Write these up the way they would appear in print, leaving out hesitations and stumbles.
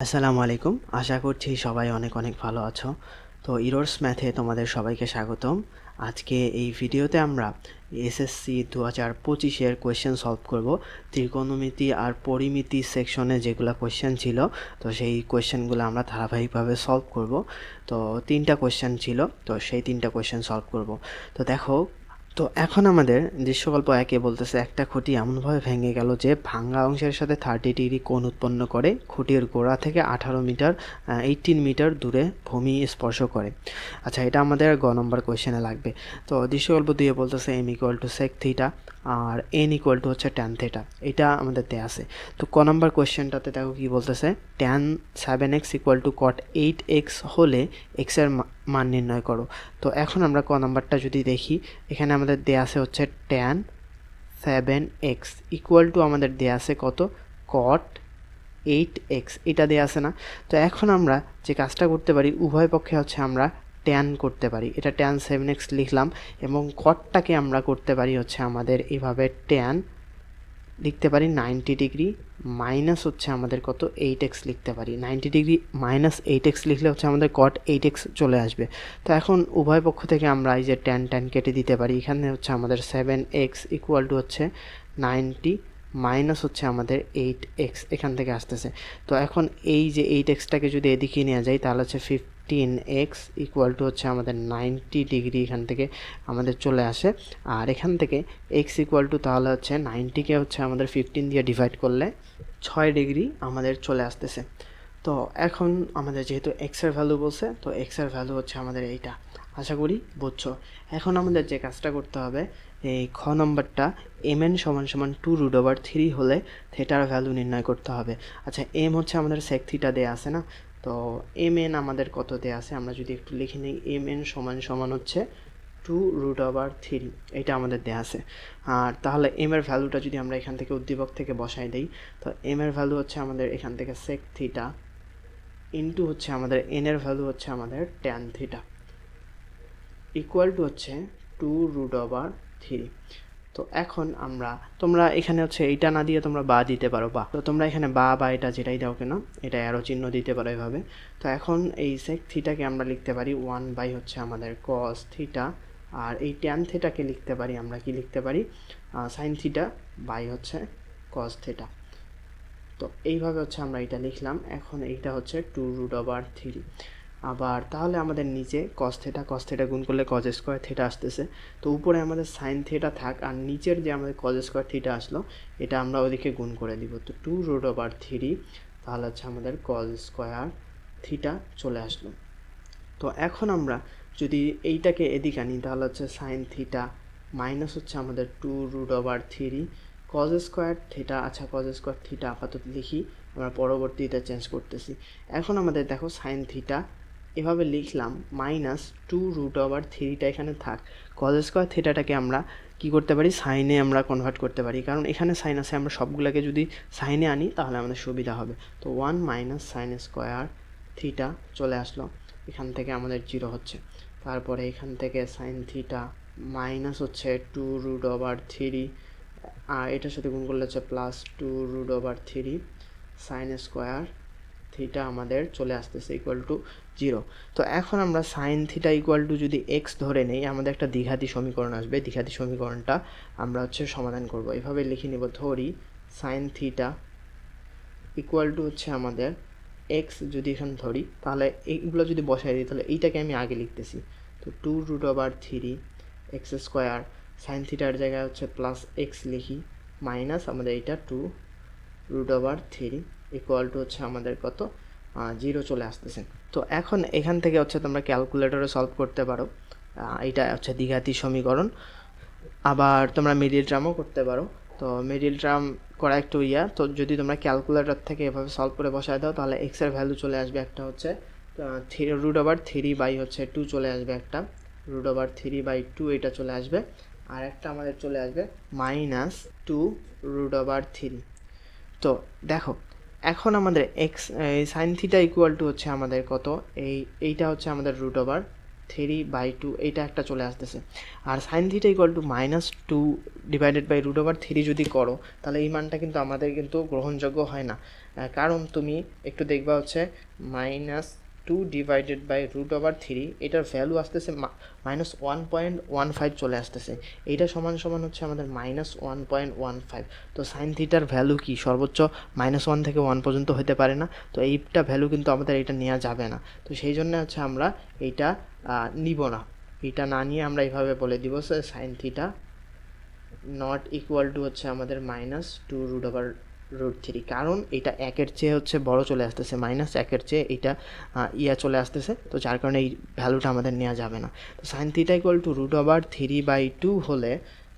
আসসালামু আলাইকুম। আশা করছি সবাই অনেক অনেক ভালো আছো। তো ইরোর্স ম্যাথে তোমাদের সবাইকে স্বাগতম। আজকে এই ভিডিওতে আমরা এসএসসি 2025-এর কোয়েশ্চেন সলভ করব। ত্রিকোণমিতি আর পরিমিতি সেকশনে যেগুলো কোয়েশ্চেন ছিল, তো সেই কোয়েশ্চেনগুলো আমরা ধারাবাহিকভাবে সলভ করব। তো 3টা কোয়েশ্চেন ছিল, তো সেই 3টা কোয়েশ্চেন সলভ করব। তো দেখো, তো এখন আমাদের দৃশ্যকল্প একে বলতেছে একটা খুঁটি এমনভাবে ভেঙে গেল যে ভাঙা অংশের সাথে 30 ডিগ্রি কোণ উৎপন্ন করে খুঁটির গোড়া থেকে 18 মিটার দূরে ভূমি স্পর্শ করে। আচ্ছা, এটা আমাদের গ নম্বর কোয়েশ্চেনে লাগবে। তো দৃশ্যকল্প 2 বলতেছে m = sec থিটা আর n = হচ্ছে tan থিটা। এটা আমাদের দেয়া আছে। তো ক নম্বর কোয়েশ্চেনটাতে দেখো কি বলতেছে, tan 7x = cot 8x হলে x এর মান নির্ণয় করো। তো এখন আমরা ক নাম্বারটা যদি দেখি, এখানে আমাদের দেয়া আছে হচ্ছে tan 7x = আমাদের দেয়া আছে কত, cot 8x, এটা দেয়া আছে না? তো এখন আমরা যে কাজটা করতে পারি, উভয় পক্ষে হচ্ছে আমরা tan করতে পারি। এটা tan 7x লিখলাম এবং cotটাকে আমরা করতে পারি হচ্ছে আমাদের এভাবে tan লিখতে পারি 90 ডিগ্রি মাইনাস হচ্ছে আমাদের কত 8x লিখতে পারি। 90 ডিগ্রি মাইনাস 8x লিখলে হচ্ছে আমাদের cot 8x চলে আসবে। তো এখন উভয় পক্ষ থেকে আমরা এই যে tan কেটে দিতে পারি। এখানে হচ্ছে আমাদের 7x = হচ্ছে 90 মাইনাস হচ্ছে আমাদের 8x এখান থেকে আসতেছে। তো এখন এই যে 8xটাকে যদি এদিকে নিয়ে যাই তাহলে হচ্ছে 15x = হচ্ছে আমাদের 90 ডিগ্রি এখান থেকে আমাদের চলে আসে। আর এখান থেকে x তাহলে হচ্ছে 90কে হচ্ছে আমাদের 15 দিয়ে ডিভাইড করলে 6 ডিগ্রি আমাদের চলে আসতেছে। তো এখন আমাদের যেহেতু x এর ভ্যালু বলছে, তো x এর ভ্যালু হচ্ছে আমাদের এইটা। আশা করি বুঝছো। এখন আমাদের যে কাজটা করতে হবে, এই খ নম্বরটা mn = 2√3 হলে থিটার ভ্যালু নির্ণয় করতে হবে। আচ্ছা, m হচ্ছে আমাদের sec থিটা দেয়া আছে না? তো mn আমাদের কত দেয়া আছে, আমরা যদি একটু লিখে নিই, mn = হচ্ছে 2√3, এটা আমাদের দেয়া আছে। আর তাহলে m এর ভ্যালুটা যদি আমরা এখান থেকে উদ্দীপক থেকে বসাই দেই, তো m এর ভ্যালু হচ্ছে আমাদের এখান থেকে sec থিটা ইন্টু হচ্ছে আমাদের n এর ভ্যালু হচ্ছে আমাদের tan থিটা হচ্ছে 2√3। তো এখন আমরা, তোমরা এখানে হচ্ছে এইটা না দিয়ে তোমরা বা দিতে পারো, বা তো তোমরা এখানে বা এটা যেটাই দাও কেন, এটা অ্যারো চিহ্ন দিতে পারো এভাবে। তো এখন এই sec থিটাকে আমরা লিখতে পারি 1 হচ্ছে আমাদের cos থিটা, আর এই tan থিটাকে লিখতে পারি আমরা, কি লিখতে পারি, sin থিটা হচ্ছে cos থিটা। তো এইভাবে হচ্ছে আমরা এটা লিখলাম। এখন এইটা হচ্ছে 2√3। আবার তাহলে আমাদের নিচে cos থিটা গুণ করলে cos স্কয়ার থিটা আসতেছে। তো উপরে আমাদের sin থিটা থাক, আর নিচের যে আমাদের cos স্কয়ার থিটা আসলো, এটা আমরা ওদিকে গুণ করে দিব। তো 2√3 তাহলে হচ্ছে আমাদের cos স্কয়ার থিটা চলে আসলো। তো এখন আমরা যদি এইটাকে এদিকে আনি তাহলে হচ্ছে sin থিটা মাইনাস হচ্ছে আমাদের 2√3 cos স্কয়ার থিটা। আচ্ছা, cos স্কয়ার থিটা আপাতত লিখি, আমরা পরবর্তীতে চেঞ্জ করতেছি। এখন আমাদের দেখো sin থিটা এভাবে লিখলাম মাইনাস 2√3টা এখানে থাক। cos স্কয়ার থিটাটাকে আমরা কি করতে পারি, সাইনে আমরা কনভার্ট করতে পারি, কারণ এখানে সাইন আছে, আমরা সবগুলোকে যদি সাইনে আনি তাহলে আমাদের সুবিধা হবে। তো 1 - sin স্কয়ার থিটা চলে আসলো। এখান থেকে আমাদের 0 হচ্ছে। তারপরে এখান থেকে sin থিটা মাইনাস হচ্ছে 2√3, আর এটার সাথে গুণ করলে হচ্ছে প্লাস 2√3 sin স্কয়ার থিটা আমাদের চলে আসতেছে = 0। তো এখন আমরা sin থিটা = যদি x ধরে নেই, আমাদের একটা দ্বিঘাতী সমীকরণ আসবে। দ্বিঘাতী সমীকরণটা আমরা হচ্ছে সমাধান করব। এভাবে লিখে নিব, ধরি sin থিটা হচ্ছে আমাদের x যদি এখানে ধরি, তাহলে এইগুলো যদি বসাই দিই তাহলে এইটাকে আমি আগে লিখতেছি। তো 2√3 x স্কয়ার, sin থিটার জায়গায় হচ্ছে প্লাস x লিখি, মাইনাস আমাদের এইটা 2√3 হচ্ছে আমাদের কত, 0 চলে আসতেছে। তো এখন এখান থেকে হচ্ছে তোমরা ক্যালকুলেটরে সলভ করতে পারো। এটা হচ্ছে দ্বিঘাতী সমীকরণ। আবার তোমরা মিডিল টার্মও করতে পারো। তো মিডিল টার্ম করা একটু তো যদি তোমরা ক্যালকুলেটর থেকে এভাবে সলভ করে বসায় দাও তাহলে x এর ভ্যালু চলে আসবে একটা হচ্ছে √3/2 চলে আসবে, একটা √3/2 এটা চলে আসবে, আর একটা আমাদের চলে আসবে -2√3। তো দেখো, এখন আমাদের x sin থিটা = হচ্ছে আমাদের কত, এইটা হচ্ছে আমাদের √3 3/2 এইটা একটা চলে আসতেছে। আর sine theta equal to -2 divided by √3 যদি করো তাহলে এই মানটা কিন্তু আমাদের কিন্তু গ্রহণযোগ্য হয় না। কারণ তুমি একটু দেখবা হচ্ছে -2 ডিভাইডেড বাই √3 এটার ভ্যালু আসতেছে -1.15 চলে আসতেছে। এইটা সমান সমান হচ্ছে আমাদের -1.15। তো সাইন থিটার ভ্যালু কি সর্বোচ্চ -1 থেকে 1 পর্যন্ত হতে পারে না। তো এইটা ভ্যালু কিন্তু আমাদের এটা নেওয়া যাবে না। তো সেই জন্য হচ্ছে আমরা এইটা নিব না। এটা না নিয়ে আমরা এইভাবে বলে দিব যে sine theta not equal to হচ্ছে আমাদের -2√3, কারণ এটা 1-এর চেয়ে হচ্ছে বড় চলে আসতেছে, -1-এর চেয়ে এটা চলে আসতেছে। তো যার কারণে এই ভ্যালুটা আমাদের নেওয়া যাবে না। তো সাইন থিটা ইকুয়াল টু √3/2 হলে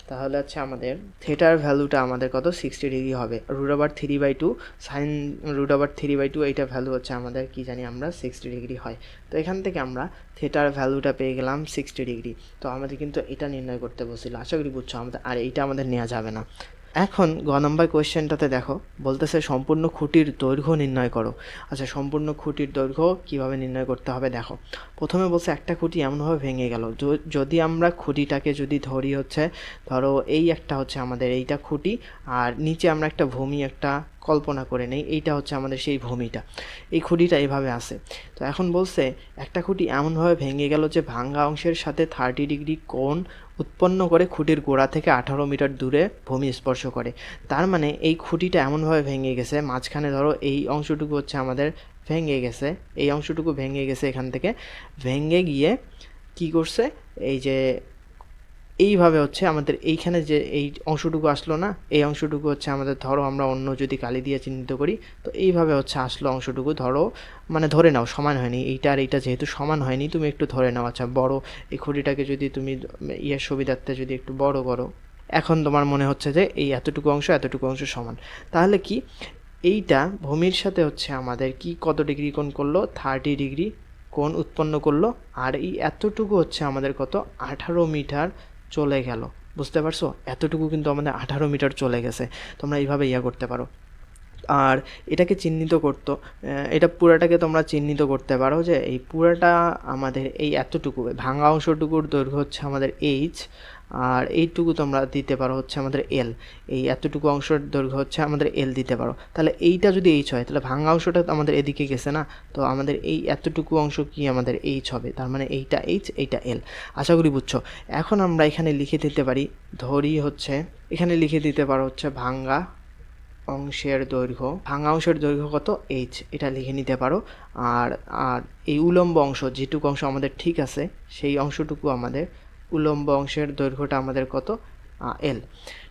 তাহলে হচ্ছে আমাদের থিটার ভ্যালুটা আমাদের কত 60 ডিগ্রি হবে। √3/2 সাইন √3/2 এইটা ভ্যালু হচ্ছে আমাদের কি জানি আমরা 60 ডিগ্রি হয়। তো এখান থেকে আমরা থিটার ভ্যালুটা পেয়ে গেলাম 60 ডিগ্রি। তো আমাদের কিন্তু এটা নির্ণয় করতে বলছিল, আশা করি বুঝছো আমাদের, আর এইটা আমাদের নেওয়া যাবে না। এখন গ নম্বর কোয়েশ্চেনটাতে দেখো বলতেছে সম্পূর্ণ খুঁটির দৈর্ঘ্য নির্ণয় করো। আচ্ছা, সম্পূর্ণ খুঁটির দৈর্ঘ্য কিভাবে নির্ণয় করতে হবে দেখো। প্রথমে বলছে একটা খুঁটি এমনভাবে ভেঙে গেল, যদি আমরা খুঁটিটাকে যদি ধরি হচ্ছে ধরো এই একটা হচ্ছে আমাদের এইটা খুঁটি, আর নিচে আমরা একটা ভূমি একটা কল্পনা করে নেই, এইটা হচ্ছে আমাদের সেই ভূমিটা, এই খুঁটিটা এভাবে আসে। তো এখন বলছে একটা খুঁটি এমনভাবে ভেঙে গেল যে ভাঙ্গা অংশের সাথে 30 ডিগ্রি কোণ উৎপন্ন করে খুঁটির গোড়া থেকে 18 মিটার দূরে ভূমি স্পর্শ করে। তার মানে এই খুঁটিটা এমনভাবে ভেঙে গেছে, মাঝখানে ধরো এই অংশটুকু হচ্ছে আমাদের ভেঙে গেছে, এই অংশটুকু ভেঙে গেছে, এখান থেকে ভেঙে গিয়ে কি করছে, এই যে এইভাবে হচ্ছে আমাদের এইখানে যে এই অংশটুকু আসলো না, এই অংশটুকু হচ্ছে আমাদের ধরো আমরা অন্য যদি কালি দিয়ে চিহ্নিত করি, তো এইভাবে হচ্ছে আসলো অংশটুকু, ধরো মানে ধরে নাও সমান হয়নি, এইটা আর এইটা যেহেতু সমান হয়নি তুমি একটু ধরে নাও। আচ্ছা, বড় এই খুঁটিটাকে যদি তুমি সুবিধার্থে যদি একটু বড় করো, এখন তোমার মনে হচ্ছে যে এই এতটুকু অংশ সমান, তাহলে কি এইটা ভূমির সাথে হচ্ছে আমাদের কি কত ডিগ্রি কোণ করলো, 30 ডিগ্রি কোণ উৎপন্ন করলো, আর এই এতটুকু হচ্ছে আমাদের কত 18 মিটার চলে গেল। বুঝতে পারছো, এতটুকু কিন্তু আমাদের 18 মিটার চলে গেছে। তোমরা এইভাবে করতে পারো। আর এটাকে চিহ্নিত করতো, এটা পুরাটাকে তোমরা চিহ্নিত করতে পারো যে এই পুরাটা আমাদের এই এতটুকু ভাঙা অংশটুকুর দৈর্ঘ্য হচ্ছে আমাদের এইচ, আর এইটুকু তোমরা দিতে পারো হচ্ছে আমাদের এল, এই এতটুকু অংশের দৈর্ঘ্য হচ্ছে আমাদের এল দিতে পারো। তাহলে এইটা যদি এইচ হয় তাহলে ভাঙা অংশটা আমাদের এদিকে গেছে না, তো আমাদের এই এতটুকু অংশ কি আমাদের এইচ হবে, তার মানে এইটা এইচ এইটা এল। আশা করি বুঝছো। এখন আমরা এখানে লিখে দিতে পারি, ধরি হচ্ছে এখানে লিখে দিতে পারো হচ্ছে ভাঙা অংশের দৈর্ঘ্য কত এইচ, এটা লিখে নিতে পারো। আর আর এই উলম্ব অংশ যেটুকু অংশ আমাদের ঠিক আছে সেই অংশটুকু আমাদের উলম্ব অংশের দৈর্ঘ্যটা আমাদের কত এল,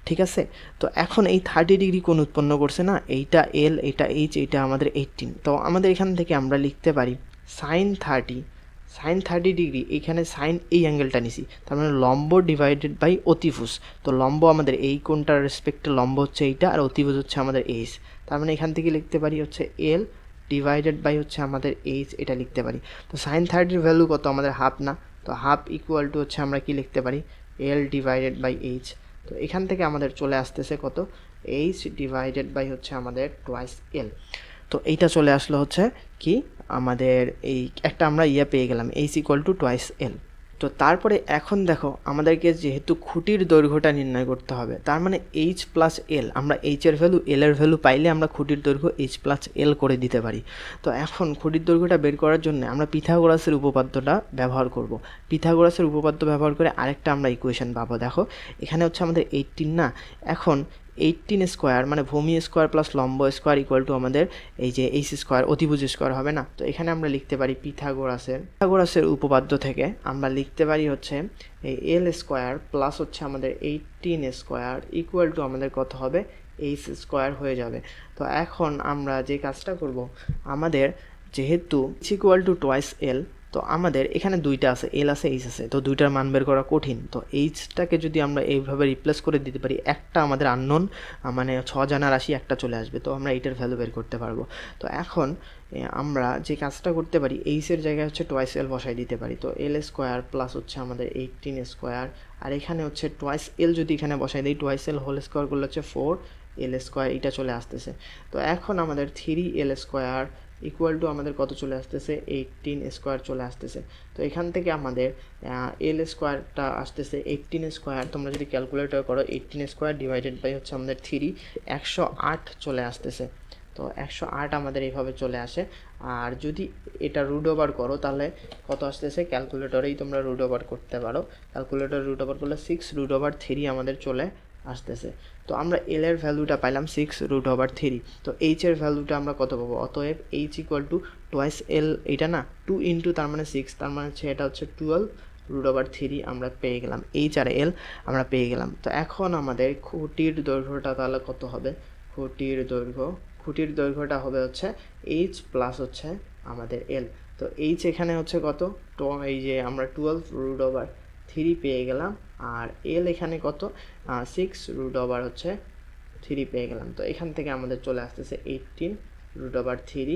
ঠিক আছে। তো এখন এই 30 ডিগ্রি কোণ উৎপন্ন করছে না, এইটা এল এটা এইচ এইটা আমাদের 18। তো আমাদের এখান থেকে আমরা লিখতে পারি সাইন 30 ডিগ্রি, এইখানে সাইন এই অ্যাঙ্গেলটা নিছি, তার মানে লম্ব ডিভাইডেড বাই অতিভুজ। তো লম্ব আমাদের এই কোণটার রেসপেক্টে লম্ব হচ্ছে এইটা, আর অতিভুজ হচ্ছে আমাদের এইচ, তার মানে এখান থেকে লিখতে পারি হচ্ছে এল ডিভাইডেড বাই হচ্ছে আমাদের এইচ, এটা লিখতে পারি। তো সাইন 30 ভ্যালু কত আমাদের হাফ না, তো হাফ ইকুয়াল টু হচ্ছে আমরা কি লিখতে পারি এল ডিভাইডেড বাই এইচ। তো এখান থেকে আমাদের চলে আসতেছে কত এইচ ডিভাইডেড বাই হচ্ছে আমাদের টোয়াইস এল। তো এইটা চলে আসলো হচ্ছে কি আমাদের এই একটা আমরা পেয়ে গেলাম এইচ ইকুয়াল টু টোয়াইস এল। তো তারপরে এখন দেখো আমাদেরকে যেহেতু খুঁটির দৈর্ঘ্যটা নির্ণয় করতে হবে, তার মানে এইচ প্লাস এল, আমরা এইচের ভ্যালু এলের ভ্যালু পাইলে আমরা খুঁটির দৈর্ঘ্য এইচ প্লাস এল করে দিতে পারি। তো এখন খুঁটির দৈর্ঘ্যটা বের করার জন্য আমরা পিথাগোরাসের উপপাদ্যটা ব্যবহার করব। পিথাগোরাসের উপপাদ্য ব্যবহার করে আরেকটা আমরা ইকুয়েশন পাবো। দেখো এখানে হচ্ছে আমাদের 18 না, এখন 18 স্কোয়ার মানে ভূমি স্কোয়ার প্লাস লম্ব স্কোয়ার ইকুয়াল টু আমাদের এই যে এইচ স্কোয়ার অতিভুজ স্কোয়ার হবে না। তো এখানে আমরা লিখতে পারি পিথাগোরাসের উপপাদ্য থেকে আমরা লিখতে পারি হচ্ছে এই এল স্কোয়ার প্লাস হচ্ছে আমাদের 18 স্কোয়ার ইকুয়াল টু আমাদের কত হবে এইচ স্কোয়ার হয়ে যাবে। তো এখন আমরা যে কাজটা করব, আমাদের যেহেতু ইকুয়াল টু টোয়াইস এল, তো আমাদের এখানে দুইটা আছে এল আছে এইচ আছে, তো দুইটার মান বের করা কঠিন। তো এইচটাকে যদি আমরা এইভাবে রিপ্লেস করে দিতে পারি, একটা আমাদের আননোন মানে 6 জানা রাশি একটা চলে আসবে, তো আমরা এইটার ভ্যালু বের করতে পারবো। তো এখন আমরা যে কাজটা করতে পারি এইচের জায়গায় হচ্ছে টোয়াইস এল বসাই দিতে পারি। তো এল স্কোয়ার প্লাস হচ্ছে আমাদের 18 স্কোয়ার, আর এখানে হচ্ছে টোয়াইস এল যদি এখানে বসাই দিই, টোয়াইস এল হোল স্কোয়ার করলে হচ্ছে 4 এল স্কোয়ার, এটা চলে আসতেছে। তো এখন আমাদের 3 এল স্কোয়ার ইকুয়াল টু আমাদের কত চলে আসতেছে 18 স্কোয়ার চলে আসতেছে। তো এখান থেকে আমাদের এল স্কোয়ারটা আসতেছে 18 স্কোয়ার, তোমরা যদি ক্যালকুলেটর করো 18 স্কোয়ার ডিভাইডেড বাই হচ্ছে আমাদের 3, 108 চলে আসতেছে। তো 108 আমাদের এইভাবে চলে আসে। আর যদি এটা রুট ওভার করো তাহলে কত আসতেছে, ক্যালকুলেটরেই তোমরা রুট ওভার করতে পারো। ক্যালকুলেটর রুট ওভার করলে 6√3 আমাদের চলে আসতেছে। তো আমরা এল এর ভ্যালুটা পাইলাম 6√3। তো এইচ এর ভ্যালুটা আমরা কত পাবো, অতএব এইচ ইকুয়াল টু টোয়াইস এল, এটা না 2 ইন্টু তার মানে 6, তার মানে হচ্ছে এটা হচ্ছে 12√3 আমরা পেয়ে গেলাম। এইচ আর এল আমরা পেয়ে গেলাম। তো এখন আমাদের খুঁটির দৈর্ঘ্যটা তাহলে কত হবে, খুঁটির দৈর্ঘ্যটা হবে হচ্ছে এইচ প্লাস হচ্ছে আমাদের এল। তো এইচ এখানে হচ্ছে কত, তো এই যে আমরা 12√3 পেয়ে গেলাম, আর এল এখানে কত 6√3 পেয়ে গেলাম। তো এখান থেকে আমাদের চলে আসতেছে 18√3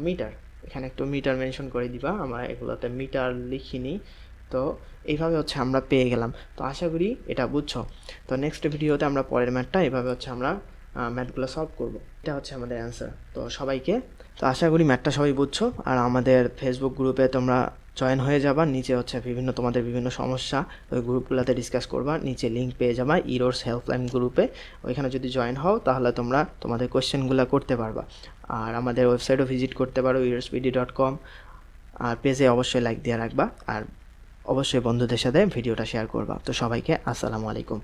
মিটার। এখানে একটু মিটার মেনশন করে দিবা, আমরা এগুলোতে মিটার লিখিনি। তো এইভাবে হচ্ছে আমরা পেয়ে গেলাম। তো আশা করি এটা বুঝছো। তো নেক্সট ভিডিওতে আমরা পরের ম্যাথটা এইভাবে হচ্ছে আমরা ম্যাথগুলো সলভ করব। এটা হচ্ছে আমাদের অ্যান্সার। তো সবাইকে, তো আশা করি ম্যাথটা সবাই বুঝছো। আর আমাদের ফেসবুক গ্রুপে তোমরা জয়েন হয়ে যাবা, নিচে হচ্ছে তোমাদের বিভিন্ন সমস্যা ওই গ্রুপগুলোতে ডিসকাস করবা, নিচে লিঙ্ক পেয়ে যাবা ইরোর্স হেল্পলাইন গ্রুপে। ওইখানে যদি জয়েন হও তাহলে তোমরা তোমাদের কোয়েশ্চেনগুলো করতে পারবা। আর আমাদের ওয়েবসাইটও ভিজিট করতে পারো irorspd.com। আর পেজে অবশ্যই লাইক দিয়ে রাখবা, আর অবশ্যই বন্ধুদের সাথে ভিডিওটা শেয়ার করবা। তো সবাইকে আসসালামু আলাইকুম।